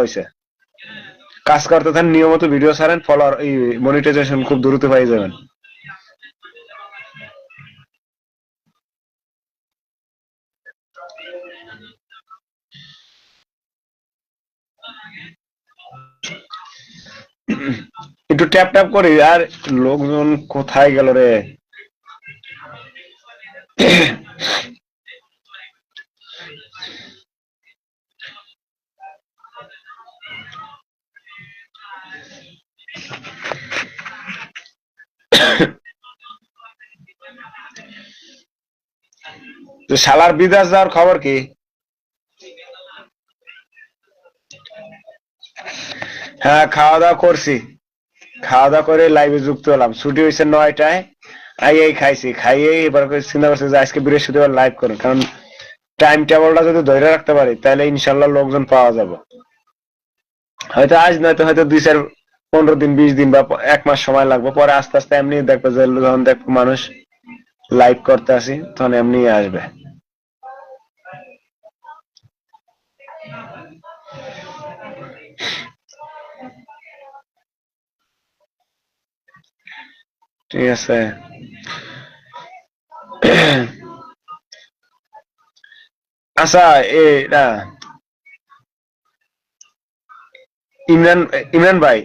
হয়েছে। কাজ করতে থাকেন, নিয়মিত ভিডিও ছাড়েন, ফলোয়ার এই মনিটাইজেশন খুব দ্রুত পেয়ে যাবেন। একটু ট্যাপ ট্যাপ করি। আর লোকজন কোথায় গেল রে? তো শালার বিদেশ যাওয়ার খবর কি? হ্যাঁ, খাওয়া দাওয়া করছি। খাওয়া দাওয়া করে লাইভে যুক্ত হলাম। ছুটি হয়েছে 9টায়, আইয়াই খাইছি। খাইয়েই এবার চিন্তা করছি যে আজকে বৃহস্পতিবার লাইভ করুন, কারণ টাইম টেবলটা যদি ধরে রাখতে পারি তাহলে ইনশাল্লাহ লোকজন পাওয়া যাবে। হয়তো আজ নয়তো হয়তো 2-4-15 দিন, 20 দিন বা 1 মাস সময় লাগবে। পরে আস্তে আস্তে এমনি দেখবে যে যখন দেখবে মানুষ লাইভ করতে আসি তখন এমনি আসবে। ঠিক আছে। আচ্ছা, এটা ইমরান ইমরান ভাই,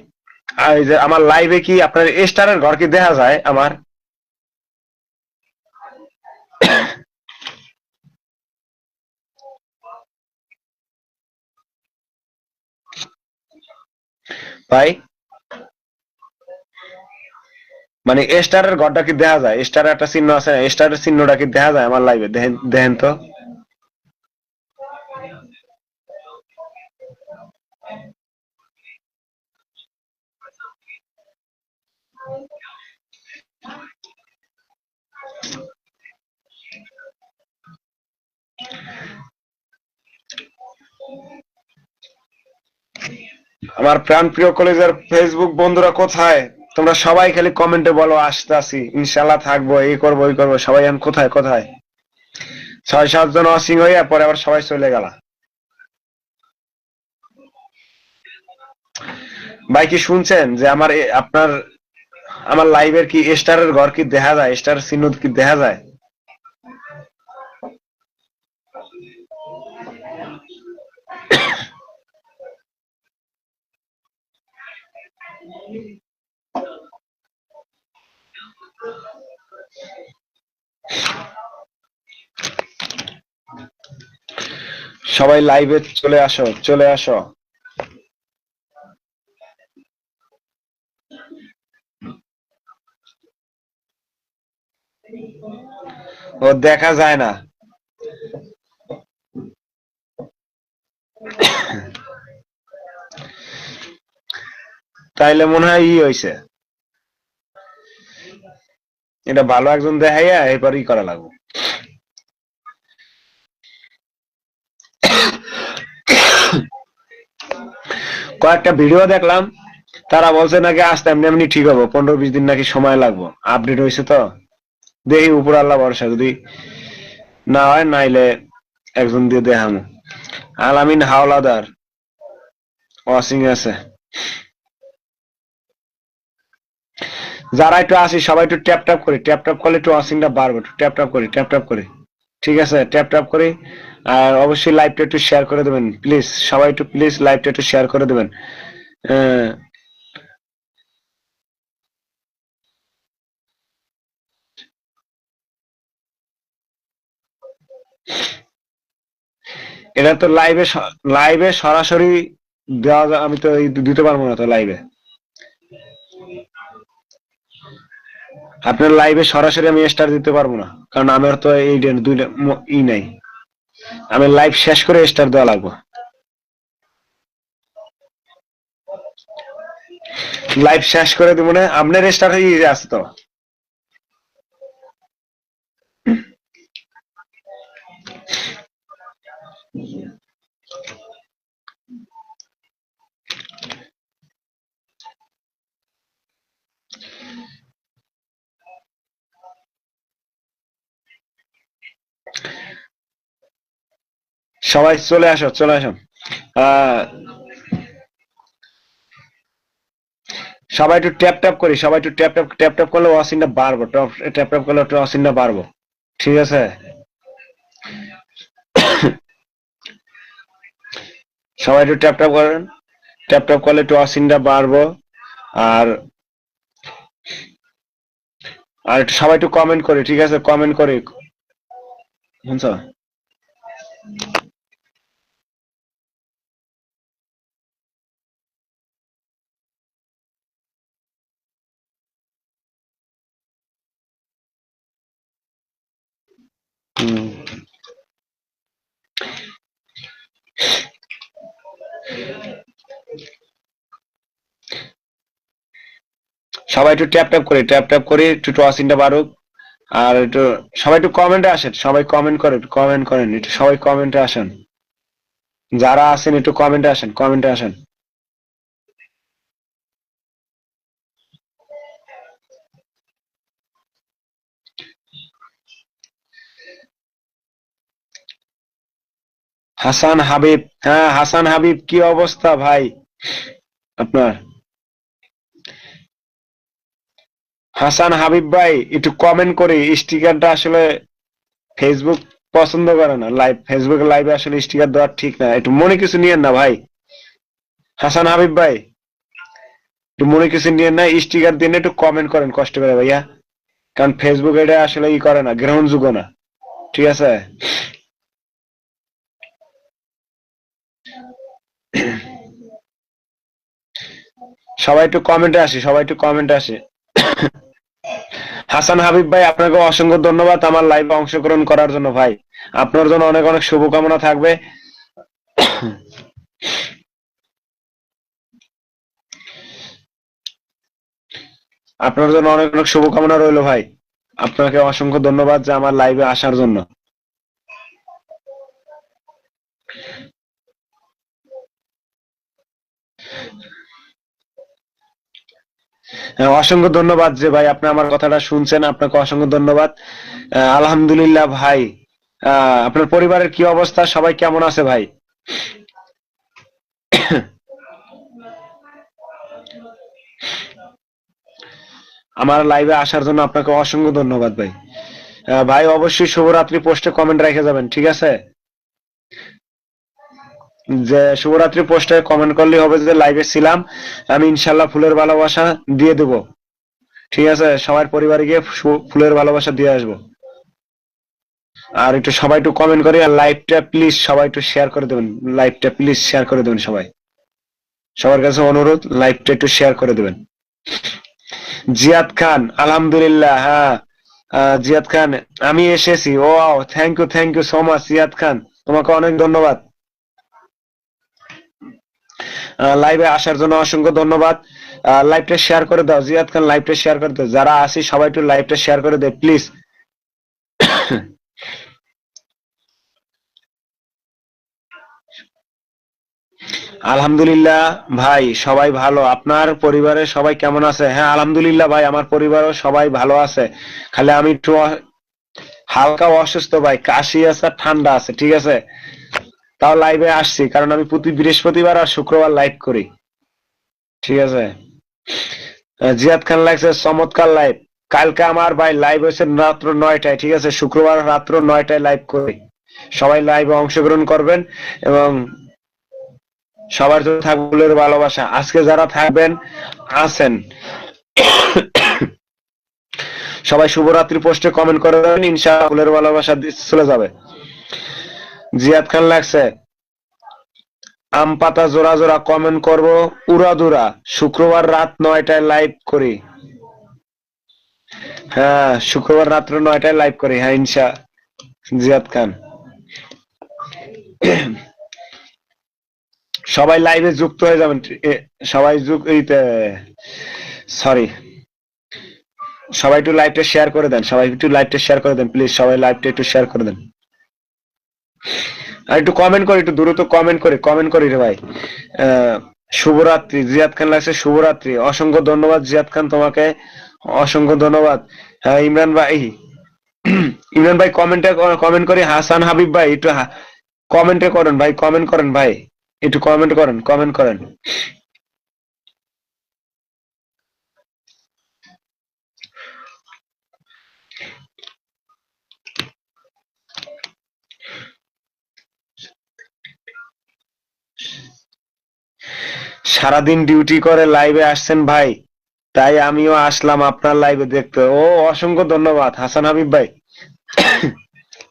এই যে আমার লাইভে কি আপনার স্টারের ঘর কি দেখা যায় আমার? ভাই মানে স্টারের ঘরটা কি দেখা যায়? স্টারের একটা চিহ্ন আছে, স্টারের চিহ্নটা কি দেখা যায় আমার লাইভে? দেখেন দেখেন তো। আমার প্রাণ প্রিয় কলেজের ফেসবুক বন্ধুরা কোথায়? তোমরা সবাই খালি কমেন্টে বলো আসতে আসি, ইনশাল্লাহ থাকবো, এই করবো ওই করবো। সবাই এখন কোথায় কোথায়? 6-7 জন ওয়াচিং হইয়া পরে আবার সবাই চলে গেল। ভাই কি শুনছেন যে আমার আপনার আমার লাইভের কি স্টারের ঘর কি দেখা যায়? স্টার চিহ্ন কি দেখা যায়? সবাই লাইভে চলে আসো, চলে আসো। ও দেখা যায় না। তাইলে মনে হয় হয়েছে, এটা ভালো একজন দেখাইয়া এরপরই করা লাগবে। কয়েকটা ভিডিও দেখলাম, তারা বলছে নাকি আসতে এমনি এমনি ঠিক হবো, 15-20 দিন নাকি সময় লাগবে। আপডেট হয়েছে তো দেখি, উপর আল্লাহ ভরসা, যদি না হয় নাইলে একজন দিয়ে দেখামো। আলামিন হাওলাদার ওয়াচিং আছে। যারা একটু আসি সবাই একটু ট্যাপ ট্যাপ করি, ট্যাপ ট্যাপ করলে একটু ওয়াচিংটা বাড়বে। একটু ট্যাপ ট্যাপ করি, ট্যাপ ট্যাপ করি। ঠিক আছে, ট্যাপ ট্যাপ করি। আর অবশ্যই লাইভটা একটু শেয়ার করে দেবেন প্লিজ, সবাই একটু প্লিজ লাইভটা একটু শেয়ার করে দেবেন। এটা তো লাইভে, লাইভে সরাসরি দেওয়া আমি তো দিতে পারবো না তো লাইভে। আপনার লাইভে সরাসরি আমি স্টার দিতে পারবো না, কারণ আমার তো এই দুইটা নাই। আমি লাইভ শেষ করে স্টার দেওয়া লাগবে। লাইভ শেষ করে দিব না, আপনার স্টার আছে তো। সবাই চলে আসো, চলে আসো। সবাই একটু ট্যাপ ট্যাপ করি, সবাই একটু ট্যাপ ট্যাপ করলে ওয়াসিনটা বাড়বো, ট্যাপ ট্যাপ করলে একটু ওয়াসিনটা বাড়বো, ঠিক আছে? সবাই একটু ট্যাপ ট্যাপ করেন, ট্যাপ ট্যাপ করলে একটু ওয়াসিনটা বাড়বো। আর আর একটু সবাই একটু কমেন্ট করি, ঠিক আছে? কমেন্ট করি, শুনছো? সবাই একটু ট্যাপ ট্যাপ করি, ট্যাপ ট্যাপ করি, একটু ওয়াসিনটা বাড়ুক। আর একটু সবাই একটু কমেন্টে আসেন, সবাই কমেন্ট করেন, কমেন্ট করেন, একটু সবাই কমেন্টে আসেন, যারা আছেন একটু কমেন্টে আসেন, কমেন্টে আসেন। হাসান হাবিব, হ্যাঁ হাসান হাবিব, কি অবস্থা ভাই আপনার? হাসান হাবিব ভাই একটু কমেন্ট করি, স্টিকারটা আসলে ফেসবুক পছন্দ করে না, লাইভ ফেসবুক লাইভে আসলে স্টিকার দেওয়া ঠিক না, একটু মনে কিছু নিয়েন না ভাই। হাসান হাবিব ভাই একটু মনে কিছু নিয়েন না, স্টিকার দিন, একটু কমেন্ট করেন কষ্ট করে ভাইয়া, কারণ ফেসবুক এটা আসলে ই করে না, গ্রহণযোগ্য না, ঠিক আছে? সবাই একটু কমেন্টে আসি, সবাই একটু কমেন্টে আসি। হাসান হাবিব ভাই আপনাকে অসংখ্য ধন্যবাদ আমার লাইভে অংশগ্রহণ করার জন্য ভাই, আপনার জন্য অনেক অনেক শুভকামনা থাকবে। আপনার জন্য অনেক অনেক শুভকামনা রইল ভাই, আপনাকে অসংখ্য ধন্যবাদ যে আমার লাইভে আসার জন্য। অসংখ্য ধন্যবাদ যে ভাই আপনি আমার কথাটা শুনছেন, আপনাকে অসংখ্য ধন্যবাদ। আলহামদুলিল্লাহ ভাই, আপনার পরিবারের কি অবস্থা, সবাই কেমন আছে ভাই? আমার লাইভে আসার জন্য আপনাকে অসংখ্য ধন্যবাদ ভাই। ভাই অবশ্যই শুভরাত্রি পোস্টে কমেন্ট রেখে যাবেন, ঠিক আছে? যে শুভরাত্রি পোস্টে কমেন্ট করলে হবে যে লাইভে ছিলাম, আমি ইনশাল্লাহ ফুলের ভালোবাসা দিয়ে দেব, ঠিক আছে? সবার পরিবারে গিয়ে ফুলের ভালোবাসা দিয়ে আসবো। আর একটু সবাই একটু কমেন্ট করে, আর লাইভটা প্লিজ সবাই একটু শেয়ার করে দেবেন, লাইভটা প্লিজ শেয়ার করে দেবেন সবাই, সবার কাছে অনুরোধ লাইভটা একটু শেয়ার করে দেবেন। জিয়াদ খান, আলহামদুলিল্লাহ, হ্যাঁ জিয়াদ খান আমি এসেছি, ও thank you so much Ziyad Khan, তোমাকে অনেক ধন্যবাদ লাইভে আসার জন্য, অসংখ্য ধন্যবাদ। লাইভটা শেয়ার করে দাও জিয়াদ খান, লাইভটা শেয়ার করে দাও, যারা আছি সবাই একটু লাইভটা শেয়ার করে দেয় প্লিজ। আলহামদুলিল্লাহ ভাই সবাই ভালো, আপনার পরিবারের সবাই কেমন আছে? হ্যাঁ আলহামদুলিল্লাহ ভাই আমার পরিবারও সবাই ভালো আছে, খালি আমি একটু হালকা অসুস্থ ভাই, কাশি আছে, ঠান্ডা আছে, ঠিক আছে? তাও লাইভে আসছি কারণ আমি প্রতি বৃহস্পতিবার আর শুক্রবার লাইভ করি, ঠিক আছে? জিয়াদ খান লাগছে চমৎকার লাইভ, কালকে আমার ভাই লাইভ হয়েছে রাত্র 9টায়, ঠিক আছে? শুক্রবার রাত্র 9টায় লাইভ করি, সবাই লাইভে অংশগ্রহণ করবেন এবং সবার জন্য থাকবে ফুলের ভালোবাসা। আজকে যারা থাকবেন আছেন সবাই শুভরাত্রি পোস্টে কমেন্ট করে দেবেন, ইনশাআল্লাহ ফুলের ভালোবাসা চলে যাবে। জিয়াদ খান লাগছে আম পাতা জোড়া জোড়া কমেন্ট করব উড়াদুরা, শুক্রবার রাত 9টায় লাইভ করি, হ্যাঁ শুক্রবার রাত্র 9টায় লাইভ করি, হ্যাঁ ইনশা। জিয়াদ খান সবাই লাইভে যুক্ত হয়ে যাবেন, সবাই সরি, সবাই একটু লাইভটা শেয়ার করে দেন, সবাই একটু লাইভটা শেয়ার করে দেন প্লিজ, সবাই লাইভটা একটু শেয়ার করে দেন, আর একটু কমেন্ট করে, একটু দ্রুত কমেন্ট করি রে ভাই। শুভরাত্রি জিয়াদ খান লাগছে, শুভরাত্রি, অসংখ্য ধন্যবাদ জিয়াদ খান তোমাকে, অসংখ্য ধন্যবাদ। হ্যাঁ ইমরান ভাই, ইমরান ভাই কমেন্ট করি, হাসান হাবিব ভাই একটু কমেন্টে করেন ভাই, কমেন্ট করেন ভাই, একটু কমেন্ট করেন, কমেন্ট করেন। সারাদিন ডিউটি করে লাইভে আসছেন ভাই, তাই আমিও আসলাম আপনার লাইভে দেখতে। ও অসংখ্য ধন্যবাদ হাসান হাবিব ভাই।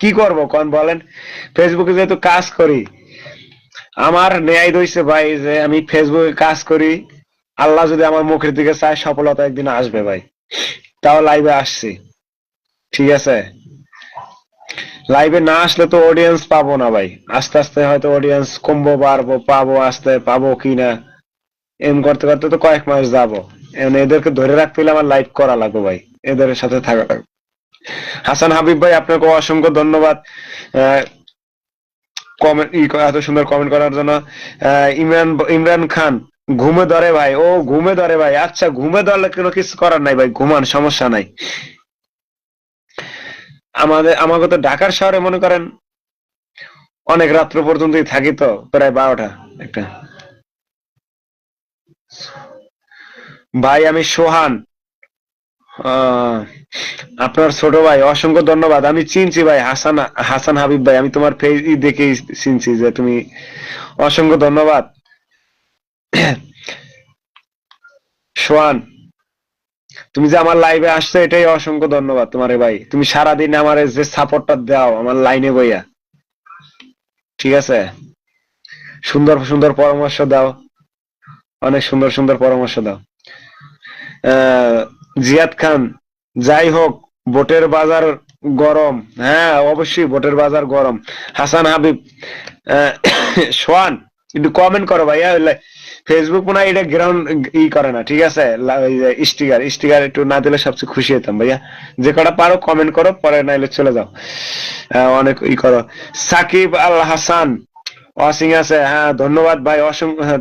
কি করব কোন বলেন, ফেসবুকে যেহেতু কাজ করি, আমার ন্যায় হইছে ভাই যে আমি ফেসবুকে কাজ করি, আল্লাহ যদি আমার মুখের দিকে চায় সফলতা একদিন আসবে ভাই, তাও লাইভে আসছি। ঠিক আছে, লাইভে না আসলে তো অডিয়েন্স পাবো না ভাই, আস্তে আস্তে হয়তো অডিয়েন্স কমবো বাড়বো, পাবো আস্তে পাবো কিনা, এম করতে করতে তো কয়েক মাস যাবো। এখন এদেরকে ধরে রাখতে হলে আমার লাইভ করা লাগবে ভাই, এদের সাথে থাকা লাগবে। হাসান হাবিব ভাই আপনাকে অসংখ্য ধন্যবাদ কমেন্ট এত সুন্দর কমেন্ট করার জন্য। ইমরান খান, ঘুমে ধরে ভাই, ও ঘুমে ধরে ভাই, আচ্ছা ঘুমে ধরলে কোনো কিছু করার নাই ভাই, ঘুমান সমস্যা নাই। আমাকে তো ঢাকার শহরে মনে করেন অনেক রাত্র পর্যন্তই থাকি, তো প্রায় 12টা একটা। ভাই আমি সোহান, আপনার ছোট ভাই, অসংখ্য ধন্যবাদ। আমি চিনছি ভাই, হাসান হাসান হাবিব ভাই, আমি তোমার ফেস দেখেই চিনছি যে তুমি। অসংখ্য ধন্যবাদ সোহান, তুমি যে আমার লাইভে আসছো এটাই অসংখ্য ধন্যবাদ তোমারে ভাই। তুমি সারাদিন আমার যে সাপোর্টটা দাও আমার লাইনে বইয়া, ঠিক আছে, সুন্দর সুন্দর পরামর্শ দাও, অনেক সুন্দর সুন্দর পরামর্শ দাও। জিয়াদ খান, যাই হোক ভোটের বাজার গরম, হ্যাঁ অবশ্যই ভোটের বাজার গরম। হাসান হাবিব, সোয়ান একটু কমেন্ট করো ভাইয়া, ফেসবুক মনে হয় এটা গ্রাউন্ড করে না, ঠিক আছে, স্টিকার স্টিকার একটু না দিলে সবচেয়ে খুশি হতাম ভাইয়া। যে কটা পারো কমেন্ট করো, পরে নাইলে চলে যাও। অনেক করো। সাকিব আল হাসান ওয়াচিং আছে, হ্যাঁ ধন্যবাদ ভাই, অসংখ্য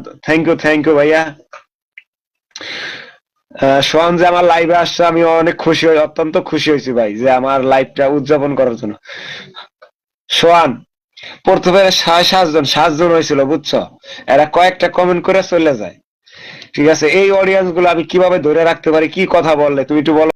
থ্যাংক ইউ ভাইয়া। সোহান যে আমার লাইভে আসছে আমি অনেক খুশি হই, অত্যন্ত খুশি হয়েছি ভাই যে আমার লাইভটা উদযাপন করার জন্য। সোহান, প্রথমে 7জন হয়েছিল বুঝছো, এরা কয়েকটা কমেন্ট করে চলে যায়। ঠিক আছে, এই অডিয়েন্স গুলো আমি কিভাবে ধরে রাখতে পারি, কি কথা বললে তুমি একটু বলো।